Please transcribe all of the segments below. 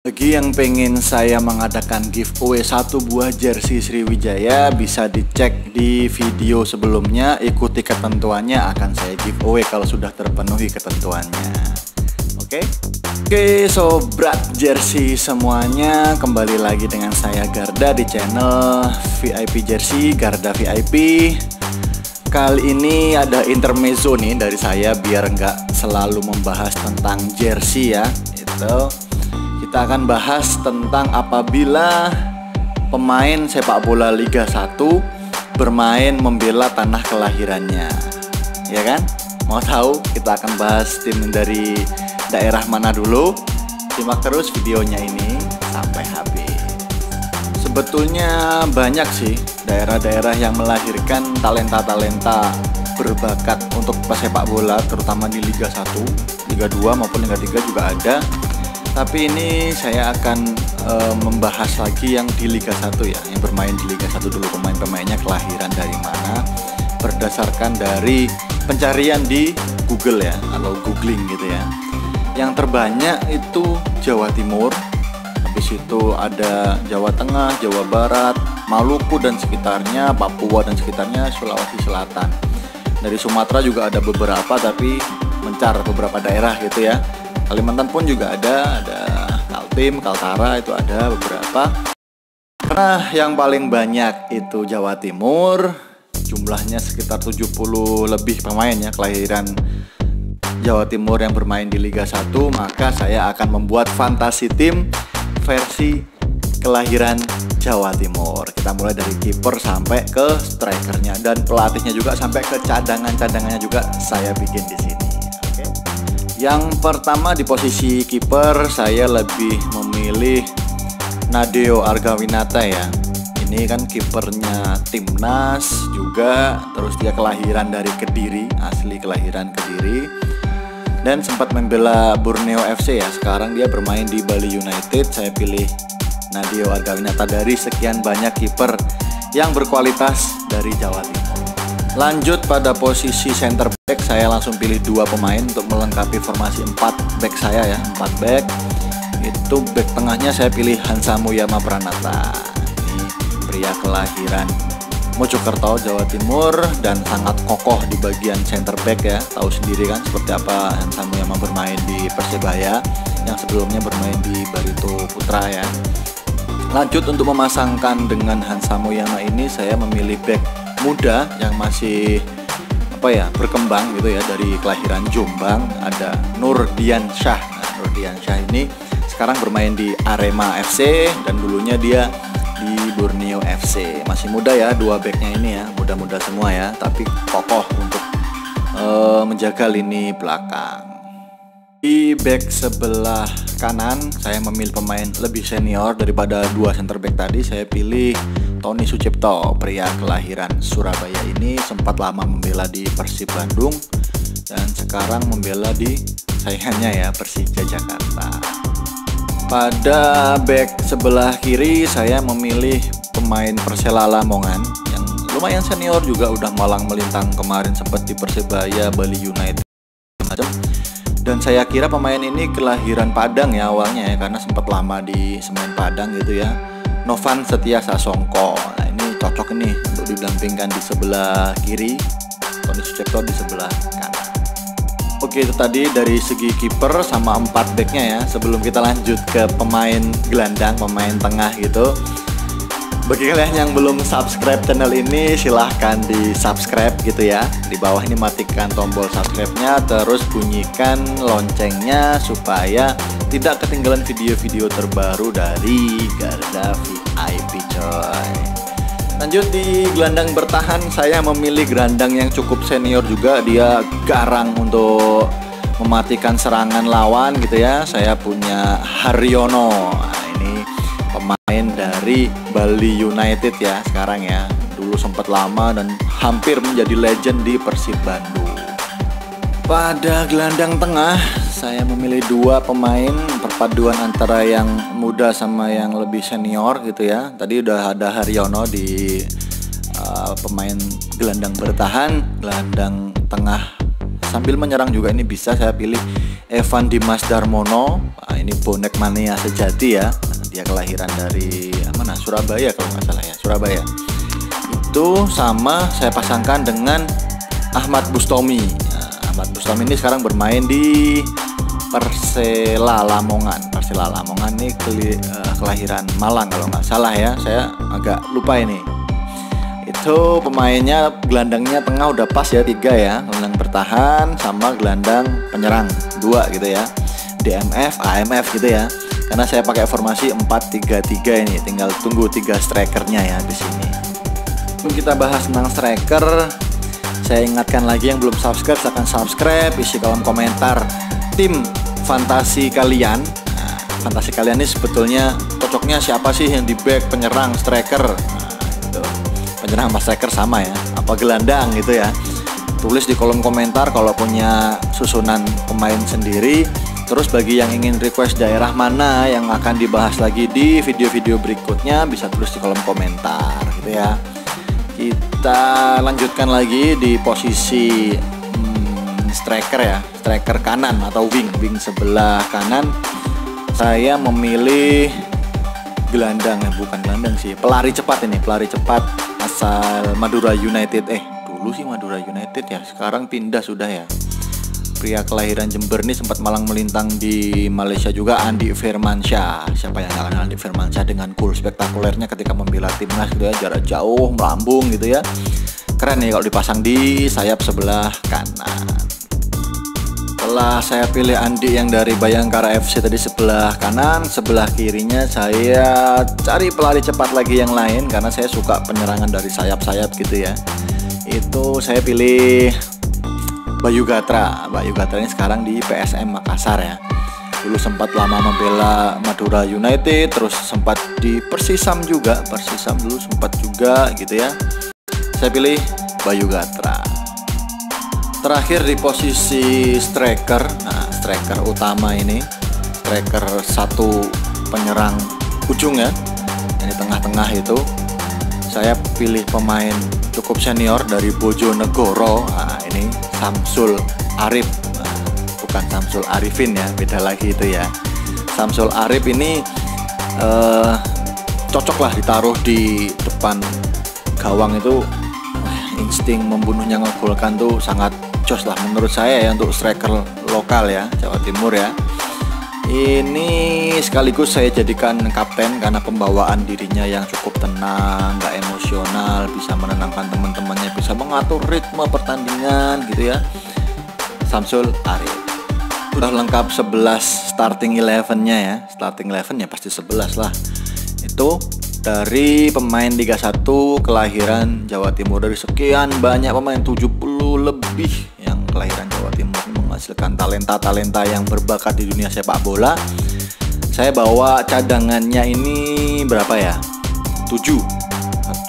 Bagi yang pengen saya mengadakan giveaway 1 buah jersey Sriwijaya, bisa dicek di video sebelumnya. Ikuti ketentuannya, akan saya giveaway kalau sudah terpenuhi ketentuannya. Oke, sobat jersey semuanya, kembali lagi dengan saya Garda di channel VIP Jersey Garda VIP. Kali ini ada intermezzo nih dari saya biar nggak selalu membahas tentang jersey ya. Kita akan bahas tentang apabila pemain sepak bola Liga 1 bermain membela tanah kelahirannya, ya kan? Mau tahu? Kita akan bahas tim dari daerah mana dulu? Simak terus videonya ini sampai habis. Sebetulnya banyak sih daerah-daerah yang melahirkan talenta-talenta berbakat untuk pesepak bola, terutama di Liga 1, Liga 2 maupun Liga 3 juga ada. Tapi ini saya akan membahas lagi yang di Liga 1 ya, yang bermain di Liga 1 dulu, pemain-pemainnya kelahiran dari mana, berdasarkan dari pencarian di Google ya, atau googling gitu ya. Yang terbanyak itu Jawa Timur, habis itu ada Jawa Tengah, Jawa Barat, Maluku dan sekitarnya, Papua dan sekitarnya, Sulawesi Selatan. Dari Sumatera juga ada beberapa, tapi mencar beberapa daerah gitu ya. Kalimantan pun juga ada Kaltim, Kaltara itu ada beberapa. Karena yang paling banyak itu Jawa Timur, jumlahnya sekitar 70 lebih pemain ya kelahiran Jawa Timur yang bermain di Liga 1, maka saya akan membuat fantasi tim versi kelahiran Jawa Timur. Kita mulai dari kiper sampai ke strikernya, dan pelatihnya juga sampai ke cadangannya juga saya bikin di sini. Yang pertama di posisi kiper saya lebih memilih Nadeo Argawinata ya. Ini kan kipernya timnas juga, terus dia kelahiran dari Kediri, asli kelahiran Kediri, dan sempat membela Borneo FC ya. Sekarang dia bermain di Bali United. Saya pilih Nadeo Argawinata dari sekian banyak kiper yang berkualitas dari Jawa Timur. Lanjut pada posisi center back, saya langsung pilih 2 pemain untuk melengkapi formasi 4 back saya ya, 4 back. Itu back tengahnya saya pilih Hansa Muyama Pranata. Ini pria kelahiran Mojokerto, Jawa Timur, dan sangat kokoh di bagian center back ya. Tahu sendiri kan seperti apa Hansa Muyama bermain di Persebaya, yang sebelumnya bermain di Barito Putra ya. Lanjut untuk memasangkan dengan Hansa Muyama ini, saya memilih back muda yang masih berkembang gitu ya, dari kelahiran Jombang, ada Nurdiansyah. Nah, Nurdiansyah ini sekarang bermain di Arema FC dan dulunya dia di Borneo FC. Masih muda ya, 2 backnya ini ya, muda-muda semua ya, tapi kokoh untuk menjaga lini belakang. Di back sebelah kanan saya memilih pemain lebih senior daripada 2 center back tadi. Saya pilih Tony Sucipto, pria kelahiran Surabaya ini sempat lama membela di Persib Bandung dan sekarang membela di saingannya ya, Persija Jakarta. Pada back sebelah kiri saya memilih pemain Persela Lamongan yang lumayan senior juga, udah malang melintang kemarin sempat di Persebaya, Bali United macam. Dan saya kira pemain ini kelahiran Padang ya awalnya ya, karena sempat lama di Semen Padang gitu ya. Novan Setia Sasongko. Nah, ini cocok ini untuk didampingkan di sebelah kiri, Tony Sucipto di sebelah kanan. Oke, itu tadi dari segi kiper sama 4 backnya ya. Sebelum kita lanjut ke pemain gelandang, pemain tengah gitu, bagi kalian yang belum subscribe channel ini, silahkan di subscribe gitu ya. Di bawah ini matikan tombol subscribe-nya, terus bunyikan loncengnya supaya tidak ketinggalan video-video terbaru dari Garda VIP coy. Lanjut di gelandang bertahan, saya memilih gelandang yang cukup senior juga. Dia garang untuk mematikan serangan lawan gitu ya. Saya punya Haryono. Nah, ini pemain dari Bali United ya sekarang ya. Dulu sempat lama dan hampir menjadi legend di Persib Bandung. Pada gelandang tengah saya memilih 2 pemain, perpaduan antara yang muda sama yang lebih senior gitu ya. Tadi udah ada Haryono di pemain gelandang bertahan, gelandang tengah sambil menyerang juga ini bisa saya pilih Evan Dimas Darmono. Nah, ini bonek mania sejati ya. Dia kelahiran dari mana? Surabaya kalau nggak salah ya, Surabaya. Itu sama saya pasangkan dengan Ahmad Bustomi. Nah, Ahmad Bustomi ini sekarang bermain di Persela Lamongan. Persela Lamongan ini kelahiran Malang kalau nggak salah ya. Saya agak lupa ini. Itu pemainnya, gelandangnya tengah udah pas ya, 3 ya, gelandang bertahan sama gelandang penyerang 2 gitu ya, DMF, AMF gitu ya. Karena saya pakai formasi 4-3-3 ini, tinggal tunggu 3 strikernya ya di sini. Kita bahas tentang striker. Saya ingatkan lagi yang belum subscribe, silahkan subscribe, isi kolom komentar tim fantasi kalian. Nah, fantasi kalian ini sebetulnya cocoknya siapa sih yang di back, penyerang, striker. Nah, itu. Penyerang sama striker sama ya, apa gelandang gitu ya. Tulis di kolom komentar kalau punya susunan pemain sendiri. Terus bagi yang ingin request daerah mana yang akan dibahas lagi di video-video berikutnya, bisa tulis di kolom komentar gitu ya. Kita lanjutkan lagi di posisi striker ya, striker kanan atau wing sebelah kanan. Saya memilih gelandang ya, bukan gelandang sih, pelari cepat ini, pelari cepat asal Madura United. Dulu sih Madura United ya, sekarang pindah sudah ya. Pria kelahiran Jember ini sempat malang melintang di Malaysia juga, Andi Firmansyah. Siapa yang gak kenal Andi Firmansyah dengan cool spektakulernya ketika membela timnas gitu ya, jarak jauh, melambung gitu ya. Keren nih kalau dipasang di sayap sebelah kanan. Setelah saya pilih Andi yang dari Bayangkara FC tadi sebelah kanan, sebelah kirinya saya cari pelari cepat lagi yang lain karena saya suka penyerangan dari sayap-sayap gitu ya. Itu saya pilih Bayu Gatra. Bayu Gatra ini sekarang di PSM Makassar ya. Dulu sempat lama membela Madura United, terus sempat di Persisam juga. Persisam dulu sempat juga gitu ya. Saya pilih Bayu Gatra. Terakhir di posisi striker. Nah, striker utama ini, striker satu penyerang ujung ya. Yang di tengah-tengah itu saya pilih pemain cukup senior dari Bojonegoro. Nah, ini Samsul Arif. Nah, bukan Samsul Arifin ya, beda lagi itu ya. Samsul Arif ini cocok lah ditaruh di depan gawang itu. Insting membunuhnya, ngegolkan tuh sangat jos lah menurut saya ya untuk striker lokal ya, Jawa Timur ya. Ini sekaligus saya jadikan kapten karena pembawaan dirinya yang cukup tenang, gak emosional, bisa menenangkan teman-temannya, bisa mengatur ritme pertandingan gitu ya. Samsul Arif. Udah lengkap 11 starting 11-nya ya. Starting 11 ya pasti 11 lah. Itu dari pemain Liga 1 kelahiran Jawa Timur. Dari sekian banyak pemain, 70 lebih yang kelahiran Jawa Timur, menghasilkan talenta-talenta yang berbakat di dunia sepak bola. Saya bawa cadangannya ini berapa ya? 7.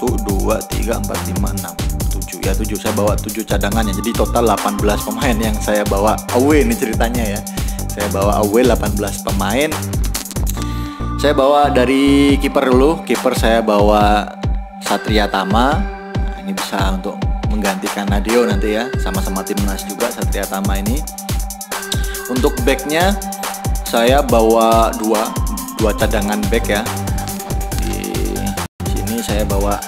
1, 2, 3, 4, 5, 6 7 ya, 7. Saya bawa 7 cadangannya. Jadi total 18 pemain yang saya bawa away ini ceritanya ya. Saya bawa away 18 pemain. Saya bawa dari kiper dulu. Kiper saya bawa Satria Tama. Nah, ini bisa untuk menggantikan Nadeo nanti ya, sama-sama timnas juga Satria Tama ini. Untuk backnya saya bawa dua cadangan back ya. Di sini saya bawa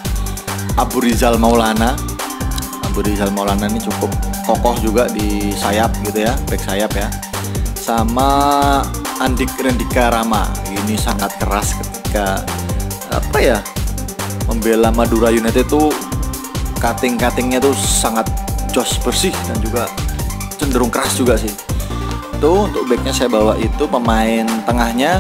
Abu Rizal Maulana. Abu Rizal Maulana ini cukup kokoh juga di sayap gitu ya, back sayap ya. Sama Andik Rendika Rama, ini sangat keras ketika apa ya, membela Madura United tuh, cutting-cuttingnya tuh sangat jos, bersih dan juga cenderung keras juga sih. Tuh untuk backnya saya bawa itu. Pemain tengahnya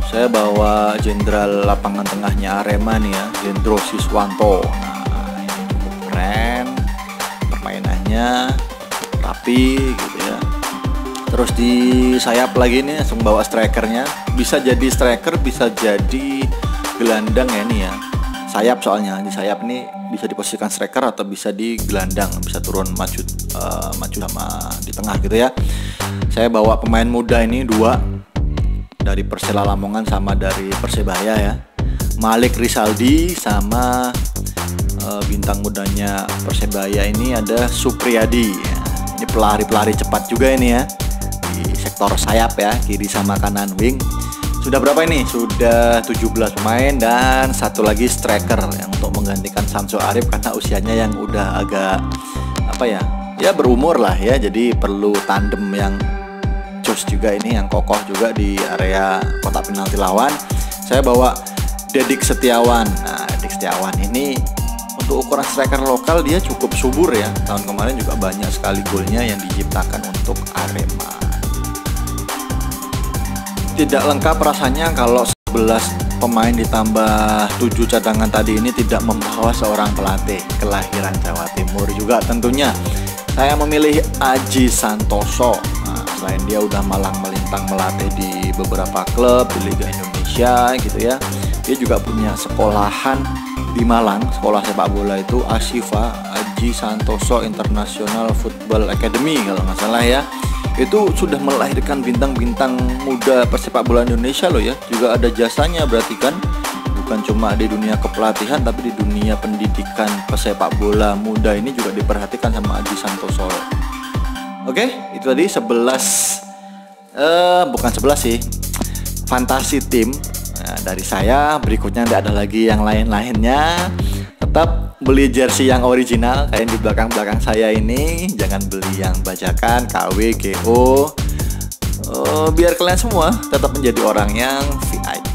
saya bawa jenderal lapangan tengahnya Arema nih ya, Hendro Siswanto. Nah, ini cukup keren, permainannya rapi gitu ya. Terus di sayap lagi nih langsung bawa strikernya. Bisa jadi striker, bisa jadi gelandang ya nih ya. Sayap soalnya, di sayap ini bisa diposisikan striker atau bisa di gelandang, bisa turun maju sama di tengah gitu ya. Saya bawa pemain muda ini 2 dari Persela Lamongan sama dari Persebaya ya. Malik Rizaldi sama bintang mudanya Persebaya ini ada Supriyadi ya. Ini pelari-pelari cepat juga ini ya. sektor sayap ya, kiri sama kanan wing. Sudah berapa ini? Sudah 17 pemain dan satu lagi striker yang untuk menggantikan Samsu Arif karena usianya yang udah agak apa ya? Ya berumur lah ya, jadi perlu tandem yang jos juga ini, yang kokoh juga di area kotak penalti lawan. Saya bawa Dedik Setiawan. Nah, Dedik Setiawan ini untuk ukuran striker lokal dia cukup subur ya. Tahun kemarin juga banyak sekali golnya yang diciptakan untuk Arema. Tidak lengkap rasanya kalau 11 pemain ditambah 7 cadangan tadi ini tidak membawa seorang pelatih kelahiran Jawa Timur juga tentunya. Saya memilih Aji Santoso. Nah, selain dia udah malang melintang melatih di beberapa klub di Liga Indonesia gitu ya, dia juga punya sekolahan di Malang, sekolah sepak bola itu Asifa Aji Santoso International Football Academy kalau nggak salah ya. Itu sudah melahirkan bintang-bintang muda persepak bola Indonesia loh ya. Juga ada jasanya berarti kan, bukan cuma di dunia kepelatihan tapi di dunia pendidikan pesepak bola muda ini juga diperhatikan sama Aji Santoso. Oke, itu tadi 11 bukan 11 sih, fantasi tim. Nah, dari saya. Berikutnya tidak ada lagi yang lain-lainnya. Tetap beli jersey yang original kayak di belakang-belakang saya ini. Jangan beli yang bajakan, KW, GO. Biar kalian semua tetap menjadi orang yang VIP.